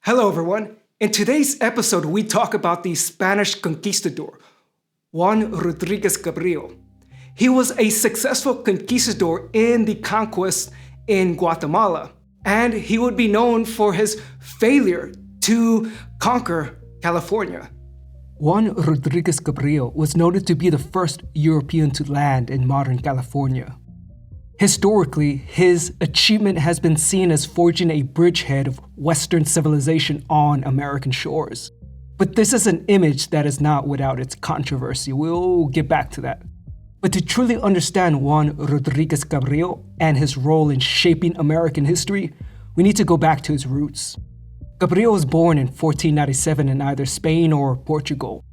Hello everyone. In today's episode, we talk about the Spanish conquistador, Juan Rodriguez Cabrillo. He was a successful conquistador in the conquest in Guatemala, and he would be known for his failure to conquer California. Juan Rodriguez Cabrillo was noted to be the first European to land in modern California. Historically, his achievement has been seen as forging a bridgehead of Western civilization on American shores. But this is an image that is not without its controversy. We'll get back to that. But to truly understand Juan Rodriguez Cabrillo and his role in shaping American history, we need to go back to his roots. Cabrillo was born in 1497 in either Spain or Portugal.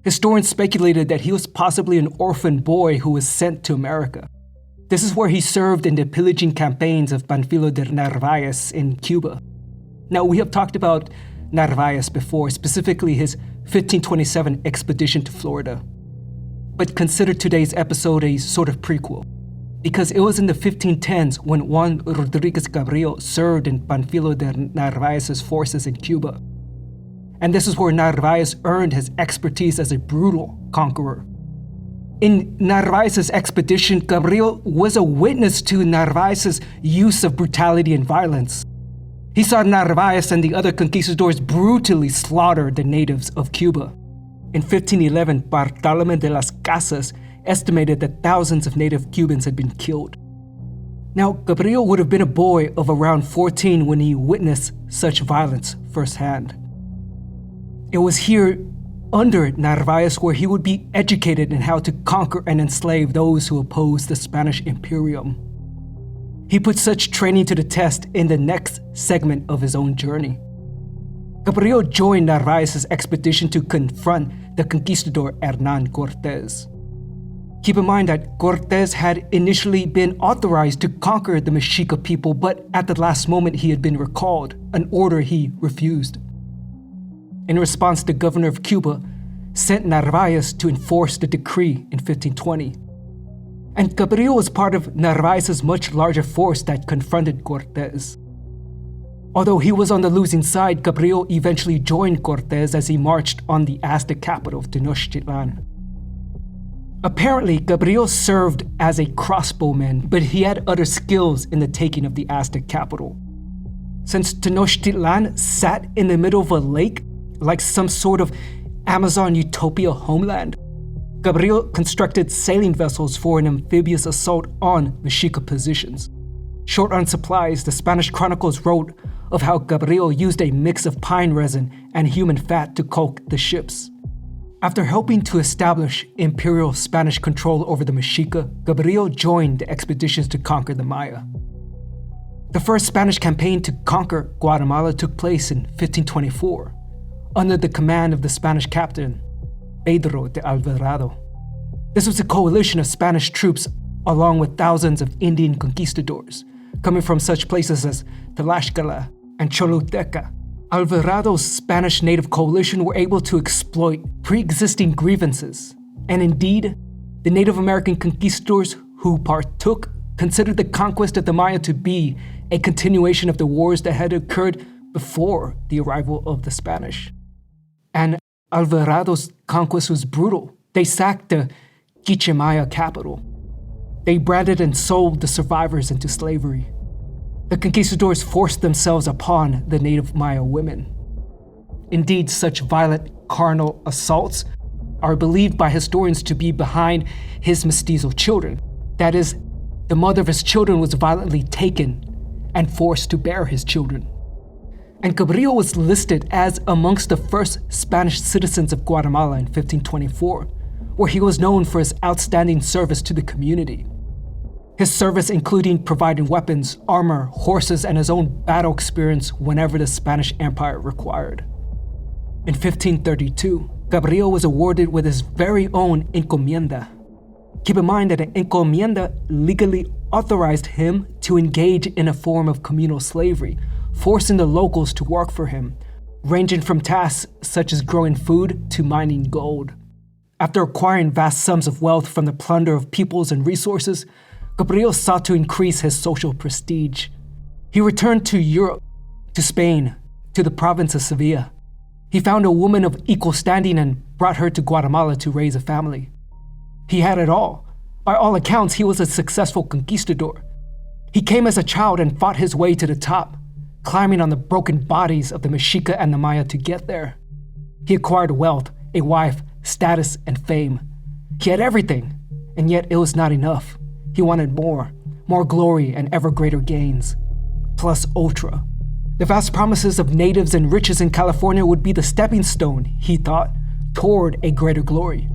Historians speculated that he was possibly an orphan boy who was sent to America. This is where he served in the pillaging campaigns of Panfilo de Narvaez in Cuba. Now, we have talked about Narvaez before, specifically his 1527 expedition to Florida. But consider today's episode a sort of prequel, because it was in the 1510s when Juan Rodriguez Cabrillo served in Panfilo de Narvaez's forces in Cuba. And this is where Narvaez earned his expertise as a brutal conqueror. In Narvaez's expedition, Cabrillo was a witness to Narvaez's use of brutality and violence. He saw Narvaez and the other conquistadors brutally slaughter the natives of Cuba. In 1511, Bartolomé de las Casas estimated that thousands of native Cubans had been killed. Now, Cabrillo would have been a boy of around 14 when he witnessed such violence firsthand. It was here under Narvaez where he would be educated in how to conquer and enslave those who opposed the Spanish Imperium. He put such training to the test in the next segment of his own journey. Cabrillo joined Narvaez's expedition to confront the conquistador Hernán Cortés. Keep in mind that Cortés had initially been authorized to conquer the Mexica people, but at the last moment he had been recalled, an order he refused. In response, the governor of Cuba sent Narvaez to enforce the decree in 1520. And Cabrillo was part of Narvaez's much larger force that confronted Cortés. Although he was on the losing side, Cabrillo eventually joined Cortés as he marched on the Aztec capital of Tenochtitlan. Apparently, Cabrillo served as a crossbowman, but he had other skills in the taking of the Aztec capital. Since Tenochtitlan sat in the middle of a lake, like some sort of Amazon utopia homeland, Cabrillo constructed sailing vessels for an amphibious assault on Mexica positions. Short on supplies, the Spanish chronicles wrote of how Cabrillo used a mix of pine resin and human fat to caulk the ships. After helping to establish Imperial Spanish control over the Mexica, Cabrillo joined the expeditions to conquer the Maya. The first Spanish campaign to conquer Guatemala took place in 1524. Under the command of the Spanish captain, Pedro de Alvarado. This was a coalition of Spanish troops along with thousands of Indian conquistadors, coming from such places as Tlaxcala and Choluteca. Alvarado's Spanish native coalition were able to exploit pre-existing grievances, and indeed, the Native American conquistadors who partook considered the conquest of the Maya to be a continuation of the wars that had occurred before the arrival of the Spanish. And Alvarado's conquest was brutal. They sacked the Quiché capital. They branded and sold the survivors into slavery. The conquistadors forced themselves upon the native Maya women. Indeed, such violent carnal assaults are believed by historians to be behind his mestizo children. That is, the mother of his children was violently taken and forced to bear his children. And Cabrillo was listed as amongst the first Spanish citizens of Guatemala in 1524, where he was known for his outstanding service to the community. His service including providing weapons, armor, horses, and his own battle experience whenever the Spanish Empire required. In 1532, Cabrillo was awarded with his very own encomienda. Keep in mind that an encomienda legally authorized him to engage in a form of communal slavery, forcing the locals to work for him, ranging from tasks such as growing food to mining gold. After acquiring vast sums of wealth from the plunder of peoples and resources, Cabrillo sought to increase his social prestige. He returned to Europe, to Spain, to the province of Sevilla. He found a woman of equal standing and brought her to Guatemala to raise a family. He had it all. By all accounts, he was a successful conquistador. He came as a child and fought his way to the top, climbing on the broken bodies of the Mexica and the Maya to get there. He acquired wealth, a wife, status, and fame. He had everything, and yet it was not enough. He wanted more glory and ever greater gains. Plus ultra. The vast promises of natives and riches in California would be the stepping stone, he thought, toward a greater glory.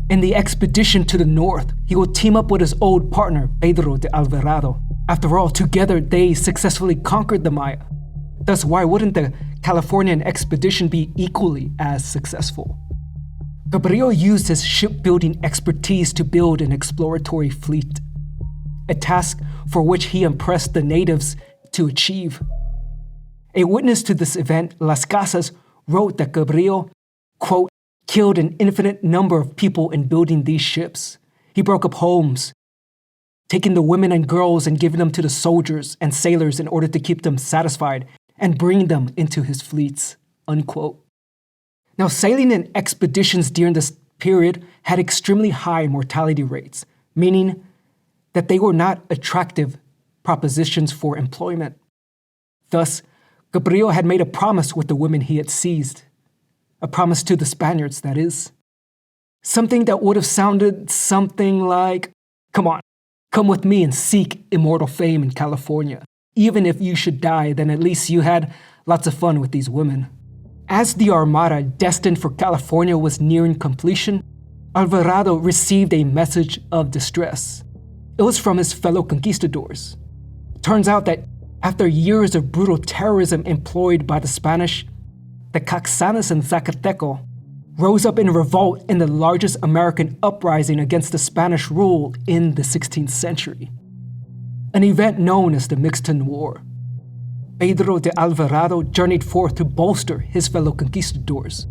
In the expedition to the north, he would team up with his old partner, Pedro de Alvarado. After all, together they successfully conquered the Maya. Thus, why wouldn't the Californian expedition be equally as successful? Cabrillo used his shipbuilding expertise to build an exploratory fleet, a task for which he impressed the natives to achieve. A witness to this event, Las Casas, wrote that Cabrillo, quote, killed an infinite number of people in building these ships. He broke up homes, taking the women and girls and giving them to the soldiers and sailors in order to keep them satisfied and bring them into his fleets, unquote. Now, sailing in expeditions during this period had extremely high mortality rates, meaning that they were not attractive propositions for employment. Thus, Cabrillo had made a promise with the women he had seized. A promise to the Spaniards, that is. Something that would have sounded something like, come on, come with me and seek immortal fame in California. Even if you should die, then at least you had lots of fun with these women. As the armada destined for California was nearing completion, Alvarado received a message of distress. It was from his fellow conquistadors. Turns out that after years of brutal terrorism employed by the Spanish, the Caxcanes and Zacateco rose up in revolt in the largest American uprising against the Spanish rule in the 16th century, an event known as the Mixton War. Pedro de Alvarado journeyed forth to bolster his fellow conquistadors.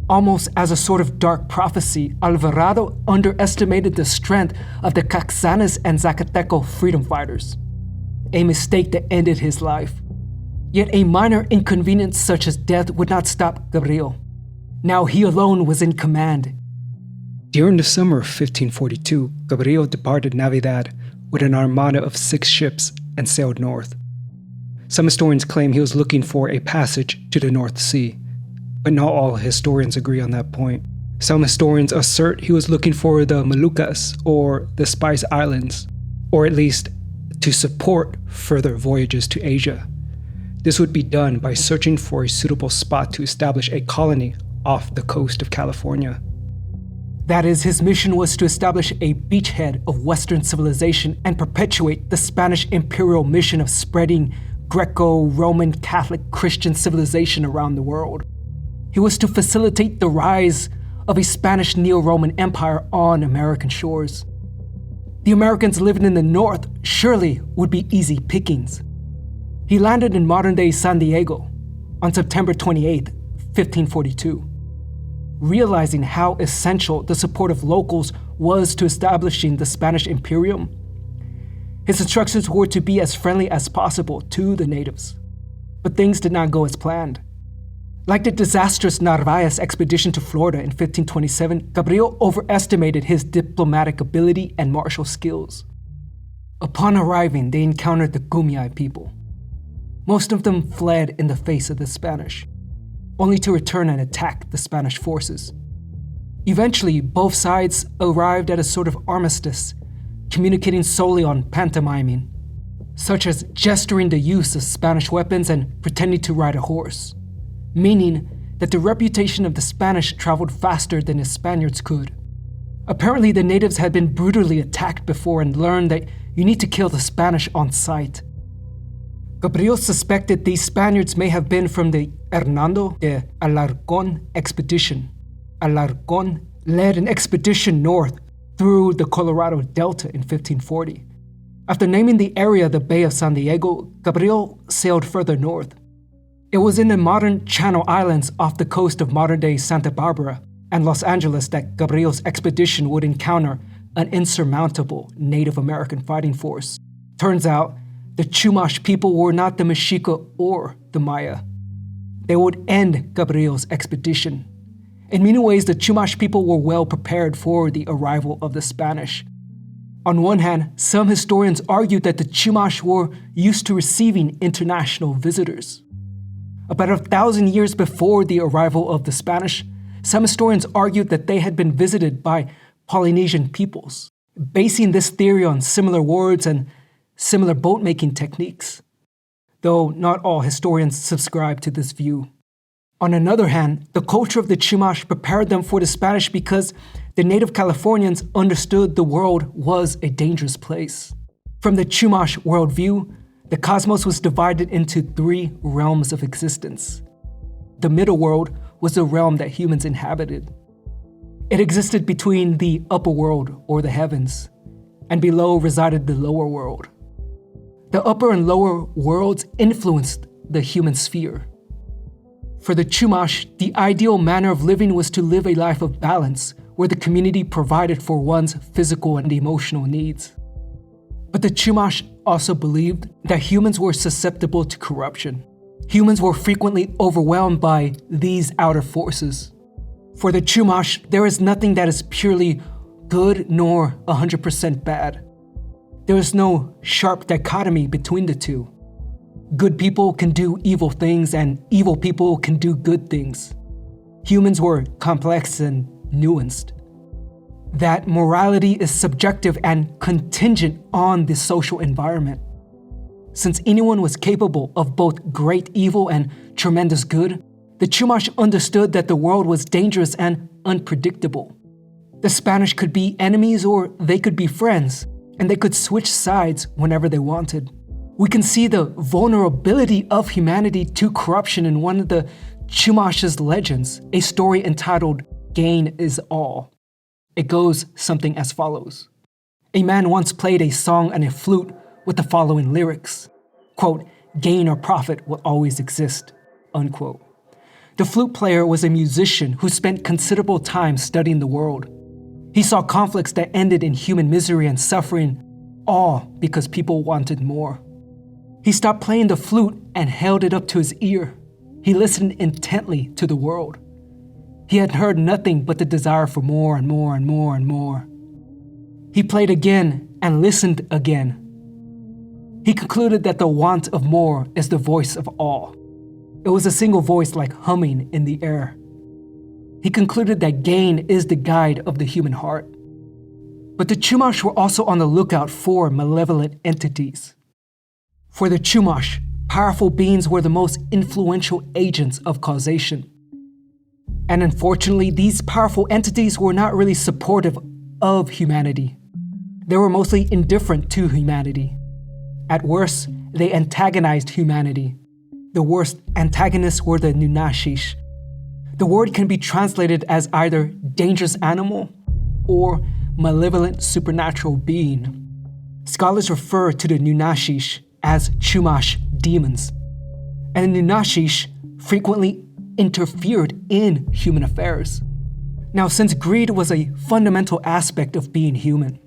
Almost as a sort of dark prophecy, Alvarado underestimated the strength of the Caxcanes and Zacateco freedom fighters, a mistake that ended his life. Yet a minor inconvenience such as death would not stop Cabrillo. Now he alone was in command. During the summer of 1542, Cabrillo departed Navidad with an armada of 6 ships and sailed north. Some historians claim he was looking for a passage to the North Sea, but not all historians agree on that point. Some historians assert he was looking for the Moluccas or the Spice Islands, or at least to support further voyages to Asia. This would be done by searching for a suitable spot to establish a colony off the coast of California. That is, his mission was to establish a beachhead of Western civilization and perpetuate the Spanish imperial mission of spreading Greco-Roman Catholic Christian civilization around the world. He was to facilitate the rise of a Spanish Neo-Roman Empire on American shores. The Americans living in the north surely would be easy pickings. He landed in modern-day San Diego on September 28, 1542. Realizing how essential the support of locals was to establishing the Spanish Imperium, his instructions were to be as friendly as possible to the natives. But things did not go as planned. Like the disastrous Narvaez expedition to Florida in 1527, Cabrillo overestimated his diplomatic ability and martial skills. Upon arriving, they encountered the Kumeyaay people. Most of them fled in the face of the Spanish, only to return and attack the Spanish forces. Eventually, both sides arrived at a sort of armistice, communicating solely on pantomiming, such as gesturing the use of Spanish weapons and pretending to ride a horse, meaning that the reputation of the Spanish traveled faster than the Spaniards could. Apparently, the natives had been brutally attacked before and learned that you need to kill the Spanish on sight. Cabrillo suspected these Spaniards may have been from the Hernando de Alarcón expedition. Alarcón led an expedition north through the Colorado Delta in 1540. After naming the area the Bay of San Diego, Cabrillo sailed further north. It was in the modern Channel Islands off the coast of modern-day Santa Barbara and Los Angeles that Cabrillo's expedition would encounter an insurmountable Native American fighting force. Turns out, the Chumash people were not the Mexica or the Maya. they would end Cabrillo's expedition. In many ways, the Chumash people were well prepared for the arrival of the Spanish. On one hand, some historians argued that the Chumash were used to receiving international visitors. About 1,000 years before the arrival of the Spanish, some historians argued that they had been visited by Polynesian peoples, basing this theory on similar words and similar boat-making techniques, though not all historians subscribe to this view. On another hand, the culture of the Chumash prepared them for the Spanish because the native Californians understood the world was a dangerous place. From the Chumash worldview, the cosmos was divided into 3 realms of existence. The middle world was the realm that humans inhabited. It existed between the upper world, or the heavens, and below resided the lower world. The upper and lower worlds influenced the human sphere. For the Chumash, the ideal manner of living was to live a life of balance, where the community provided for one's physical and emotional needs. But the Chumash also believed that humans were susceptible to corruption. Humans were frequently overwhelmed by these outer forces. For the Chumash, there is nothing that is purely good nor 100% bad. There is no sharp dichotomy between the two. Good people can do evil things and evil people can do good things. Humans were complex and nuanced. That morality is subjective and contingent on the social environment. Since anyone was capable of both great evil and tremendous good, the Chumash understood that the world was dangerous and unpredictable. The Spanish could be enemies or they could be friends, and they could switch sides whenever they wanted. We can see the vulnerability of humanity to corruption in one of the Chumash's legends, a story entitled Gain is All. It goes something as follows. A man once played a song on a flute with the following lyrics, quote, "Gain or profit will always exist," unquote. The flute player was a musician who spent considerable time studying the world. He saw conflicts that ended in human misery and suffering, all because people wanted more. He stopped playing the flute and held it up to his ear. He listened intently to the world. He had heard nothing but the desire for more and more and more and more. He played again and listened again. He concluded that the want of more is the voice of all. It was a single voice like humming in the air. He concluded that gain is the guide of the human heart. But the Chumash were also on the lookout for malevolent entities. For the Chumash, powerful beings were the most influential agents of causation. And unfortunately, these powerful entities were not really supportive of humanity. They were mostly indifferent to humanity. At worst, they antagonized humanity. The worst antagonists were the Nunashish. The word can be translated as either dangerous animal or malevolent supernatural being. Scholars refer to the Nunashish as Chumash demons. And the Nunashish frequently interfered in human affairs. Now, since greed was a fundamental aspect of being human,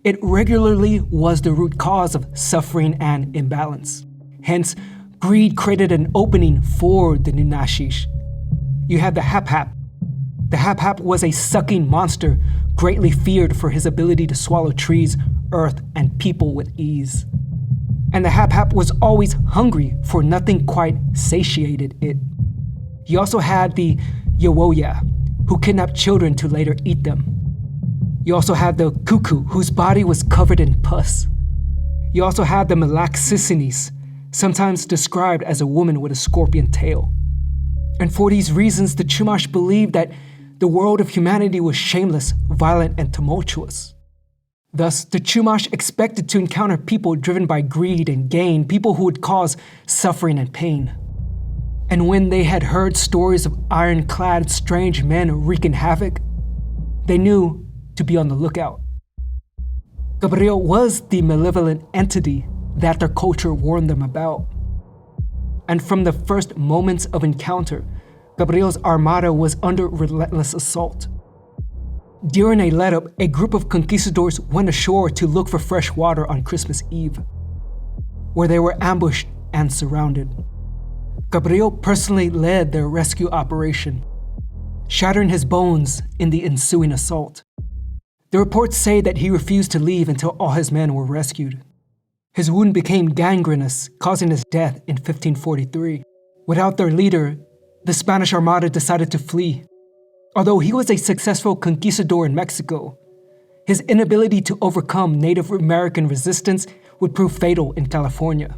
it regularly was the root cause of suffering and imbalance. Hence, greed created an opening for the Nunashish. You had the Hap-Hap. The Hap-Hap was a sucking monster, greatly feared for his ability to swallow trees, earth, and people with ease. And the Hap-Hap was always hungry, for nothing quite satiated it. You also had the Yawoya, who kidnapped children to later eat them. You also had the Cuckoo, whose body was covered in pus. You also had the Malaxisinis, sometimes described as a woman with a scorpion tail. And for these reasons, the Chumash believed that the world of humanity was shameless, violent, and tumultuous. Thus, the Chumash expected to encounter people driven by greed and gain, people who would cause suffering and pain. And when they had heard stories of iron-clad strange men wreaking havoc, they knew to be on the lookout. Cabrillo was the malevolent entity that their culture warned them about. And from the first moments of encounter, Cabrillo's armada was under relentless assault. During a let-up, a group of conquistadors went ashore to look for fresh water on Christmas Eve, where they were ambushed and surrounded. Cabrillo personally led their rescue operation, shattering his bones in the ensuing assault. The reports say that he refused to leave until all his men were rescued. His wound became gangrenous, causing his death in 1543. Without their leader, the Spanish Armada decided to flee. Although he was a successful conquistador in Mexico, his inability to overcome Native American resistance would prove fatal in California.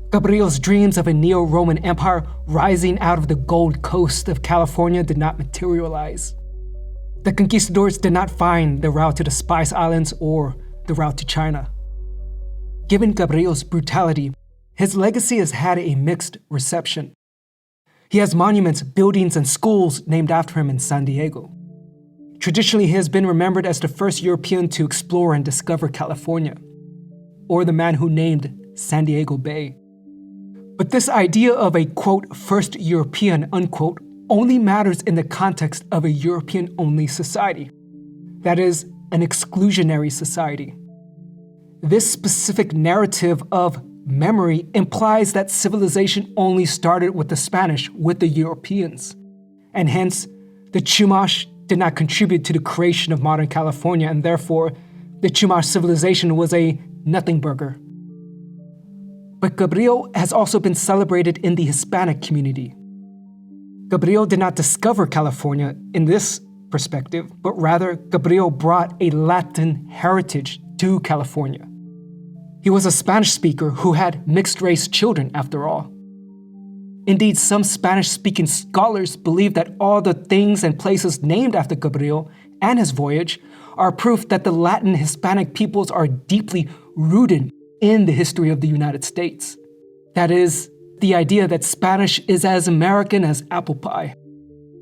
Cabrillo's dreams of a neo-Roman empire rising out of the Gold Coast of California did not materialize. The conquistadors did not find the route to the Spice Islands or the route to China. Given Cabrillo's brutality, his legacy has had a mixed reception. He has monuments, buildings, and schools named after him in San Diego. Traditionally, he has been remembered as the first European to explore and discover California, or the man who named San Diego Bay. But this idea of a, quote, first European, unquote, only matters in the context of a European-only society. That is, an exclusionary society. This specific narrative of memory implies that civilization only started with the Spanish, with the Europeans. And hence, the Chumash did not contribute to the creation of modern California, and therefore, the Chumash civilization was a nothing burger. But Cabrillo has also been celebrated in the Hispanic community. Cabrillo did not discover California in this perspective, but rather Cabrillo brought a Latin heritage to California. He was a Spanish speaker who had mixed-race children, after all. Indeed, some Spanish-speaking scholars believe that all the things and places named after Cabrillo and his voyage are proof that the Latin Hispanic peoples are deeply rooted in the history of the United States. That is, the idea that Spanish is as American as apple pie.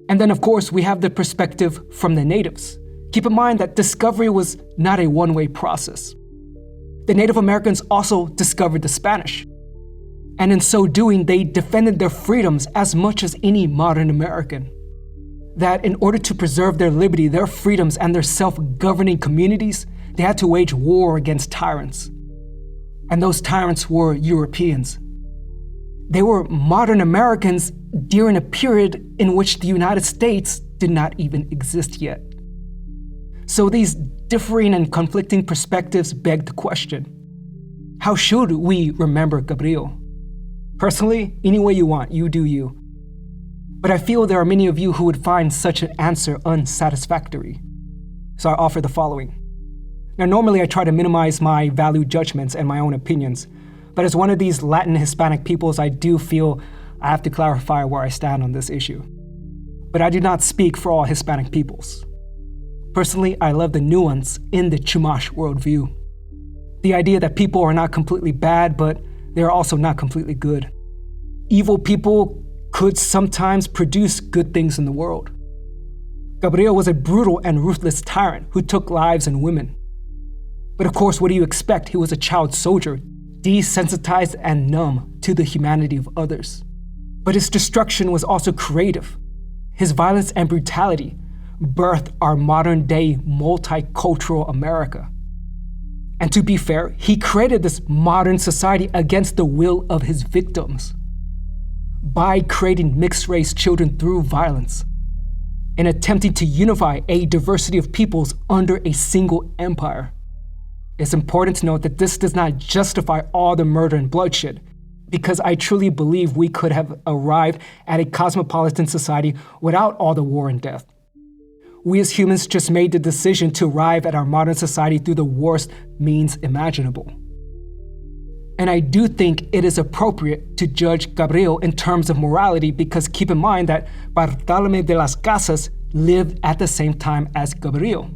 And then, of course, we have the perspective from the natives. Keep in mind that discovery was not a one-way process. The Native Americans also discovered the Spanish. And in so doing, they defended their freedoms as much as any modern American. That in order to preserve their liberty, their freedoms, and their self-governing communities, they had to wage war against tyrants. And those tyrants were Europeans. They were modern Americans during a period in which the United States did not even exist yet. So these differing and conflicting perspectives beg the question: how should we remember Cabrillo? Personally, any way you want, you do you. But I feel there are many of you who would find such an answer unsatisfactory. So I offer the following. Now, normally I try to minimize my value judgments and my own opinions, but as one of these Latin Hispanic peoples, I do feel I have to clarify where I stand on this issue. But I do not speak for all Hispanic peoples. Personally, I love the nuance in the Chumash worldview. The idea that people are not completely bad, but they are also not completely good. Evil people could sometimes produce good things in the world. Cabrillo was a brutal and ruthless tyrant who took lives and women. But of course, what do you expect? He was a child soldier, desensitized and numb to the humanity of others. But his destruction was also creative. His violence and brutality birthed our modern-day multicultural America. And to be fair, he created this modern society against the will of his victims by creating mixed-race children through violence and attempting to unify a diversity of peoples under a single empire. It's important to note that this does not justify all the murder and bloodshed, because I truly believe we could have arrived at a cosmopolitan society without all the war and death. We as humans just made the decision to arrive at our modern society through the worst means imaginable. And I do think it is appropriate to judge Cabrillo in terms of morality, because keep in mind that Bartolomé de las Casas lived at the same time as Cabrillo.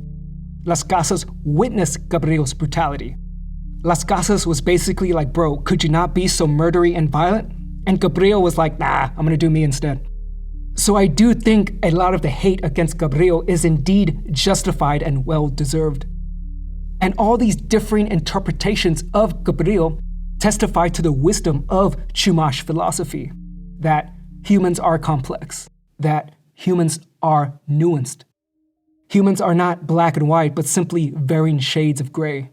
Las Casas witnessed Cabrillo's brutality. Las Casas was basically like, bro, could you not be so murdery and violent? And Cabrillo was like, nah, I'm gonna do me instead. So I do think a lot of the hate against Cabrillo is indeed justified and well-deserved. And all these differing interpretations of Cabrillo testify to the wisdom of Chumash philosophy, that humans are complex, that humans are nuanced. Humans are not black and white, but simply varying shades of gray.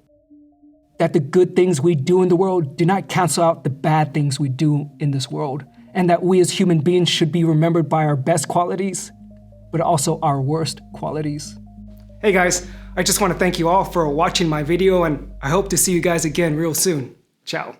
That the good things we do in the world do not cancel out the bad things we do in this world, and that we as human beings should be remembered by our best qualities, but also our worst qualities. Hey guys, I just want to thank you all for watching my video, and I hope to see you guys again real soon. Ciao.